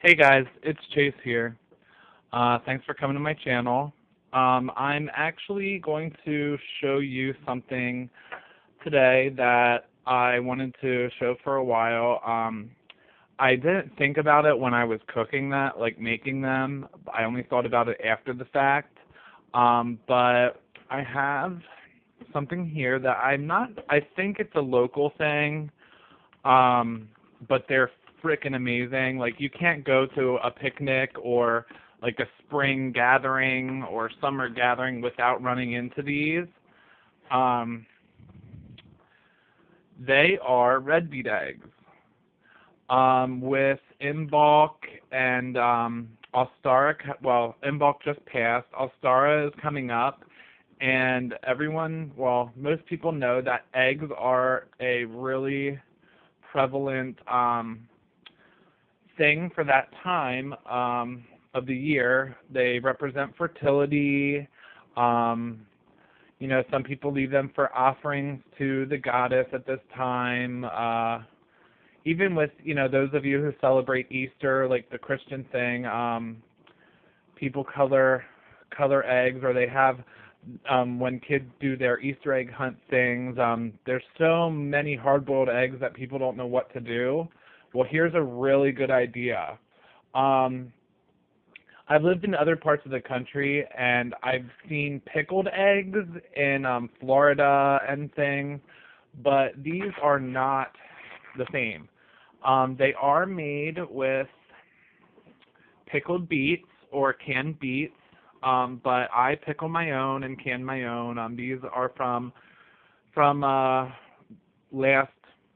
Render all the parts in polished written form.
Hey guys, it's Chase here. Thanks for coming to my channel. I'm actually going to show you something today that I wanted to show for a while. I didn't think about it when I was cooking that, like making them. I only thought about it after the fact. But I have something here that I think it's a local thing. But they're freaking amazing. Like you can't go to a picnic or like a spring gathering or summer gathering without running into these. Um, they are red beet eggs with Imbolc and Ostara. Well, Imbolc just passed. Ostara is coming up, and most people know that eggs are a really prevalent thing for that time of the year. They represent fertility. Some people leave them for offerings to the goddess at this time. Even with, those of you who celebrate Easter, like the Christian thing, people color eggs, or they have when kids do their Easter egg hunt things. There's so many hard-boiled eggs that people don't know what to do. Well, here's a really good idea. I've lived in other parts of the country, and I've seen pickled eggs in Florida and things, but these are not the same. They are made with pickled beets or canned beets, but I pickle my own and can my own. These are from last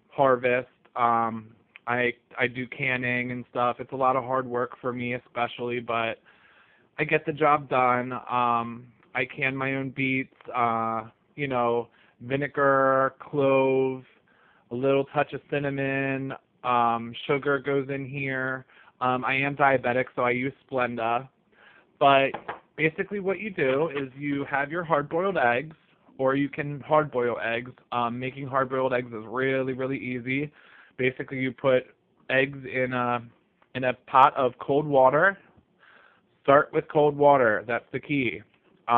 harvest. I do canning and stuff. It's a lot of hard work for me especially, but I get the job done. I can my own beets, vinegar, clove, a little touch of cinnamon, sugar goes in here. I am diabetic, so I use Splenda. But basically what you do is you have your hard-boiled eggs, or you can hard-boil eggs. Making hard-boiled eggs is really, really easy. Basically, you put eggs in a pot of cold water. Start with cold water. That's the key.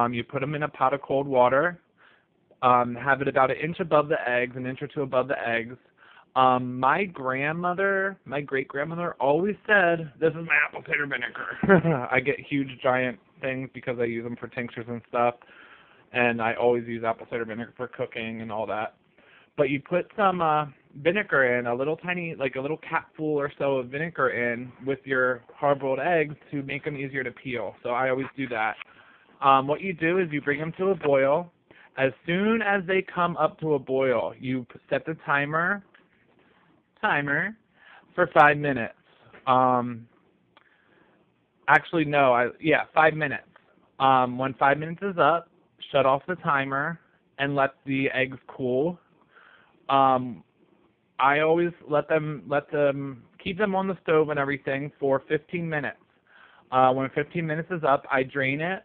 You put them in a pot of cold water. Have it about an inch above the eggs, an inch or two above the eggs. My great-grandmother always said, "This is my apple cider vinegar." I get huge, giant things because I use them for tinctures and stuff, and I always use apple cider vinegar for cooking and all that. But you put some vinegar in, a little capful or so of vinegar in with your hard-boiled eggs to make them easier to peel. So I always do that. What you do is you bring them to a boil. As soon as they come up to a boil, you set the timer for 5 minutes. Actually, no, 5 minutes. When 5 minutes is up, shut off the timer and let the eggs cool. I always let them keep them on the stove and everything for 15 minutes. When 15 minutes is up, I drain it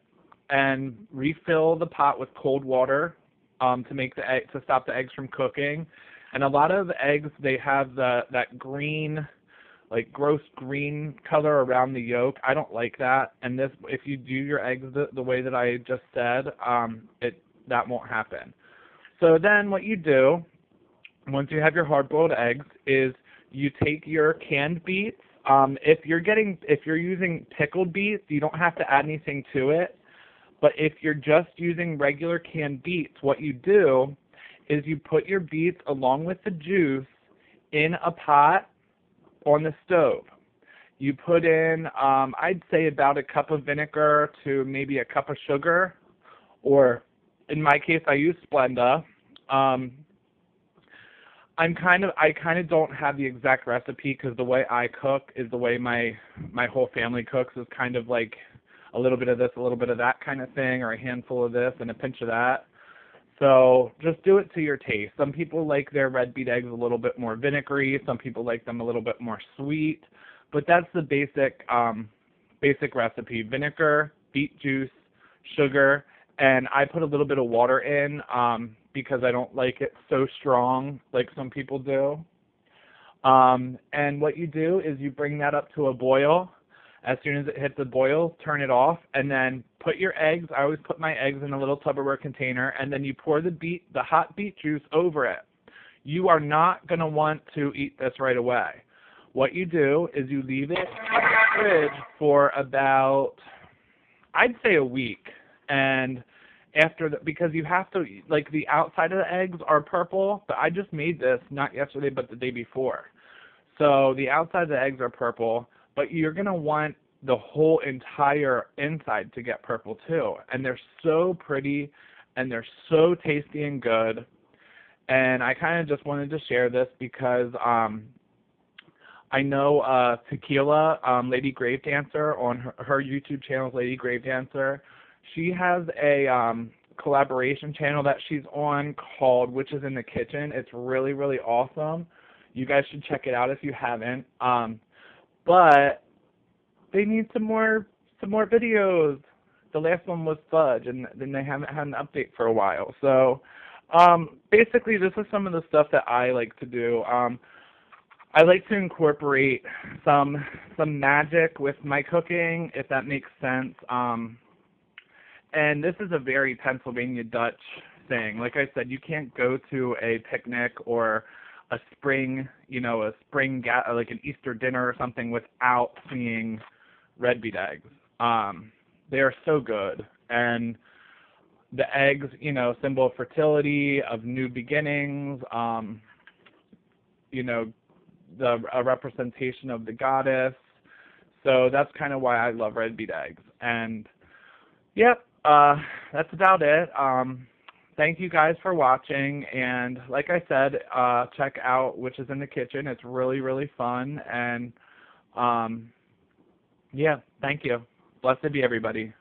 and refill the pot with cold water to stop the eggs from cooking. And a lot of eggs, they have that green, like gross green color around the yolk. I don't like that. And if you do your eggs the way that I just said, that won't happen. So then what you do, once you have your hard-boiled eggs, is you take your canned beets. If you're using pickled beets, you don't have to add anything to it. But if you're just using regular canned beets, what you do is you put your beets along with the juice in a pot on the stove. You put in, I'd say about a cup of vinegar to maybe a cup of sugar, or in my case, I use Splenda. I kind of don't have the exact recipe because the way I cook is the way my whole family cooks, is kind of like a little bit of this, a little bit of that kind of thing, or a handful of this and a pinch of that. So just do it to your taste. Some people like their red beet eggs a little bit more vinegary. Some people like them a little bit more sweet. But that's the basic recipe: vinegar, beet juice, sugar, and I put a little bit of water in because I don't like it so strong like some people do. And what you do is you bring that up to a boil. As soon as it hits a boil, turn it off, and then put your eggs. I always put my eggs in a little Tupperware container, and then you pour the hot beet juice over it. You are not going to want to eat this right away. What you do is you leave it in the fridge for about, I'd say, a week. And because you have to, like, the outside of the eggs are purple, but I just made this not yesterday but the day before. So the outside of the eggs are purple, but you're going to want the whole entire inside to get purple too. And they're so pretty, and they're so tasty and good. And I kind of just wanted to share this because I know Tequila, Lady Gravedancer, on her YouTube channel, Lady Gravedancer. She has a collaboration channel that she's on called Witches in the Kitchen. It's really, really awesome. You guys should check it out if you haven't. But they need some more videos. The last one was fudge, and then they haven't had an update for a while. So basically, this is some of the stuff that I like to do. I like to incorporate some magic with my cooking, if that makes sense. And this is a very Pennsylvania Dutch thing. Like I said, you can't go to a picnic or a spring, like an Easter dinner or something without seeing red beet eggs. They are so good. And the eggs, symbol of fertility, of new beginnings, a representation of the goddess. So that's kind of why I love red beet eggs. And yep, that's about it. Thank you guys for watching, and like I said, check out Witches in the Kitchen. It's really, really fun, and yeah, thank you. Blessed be everybody.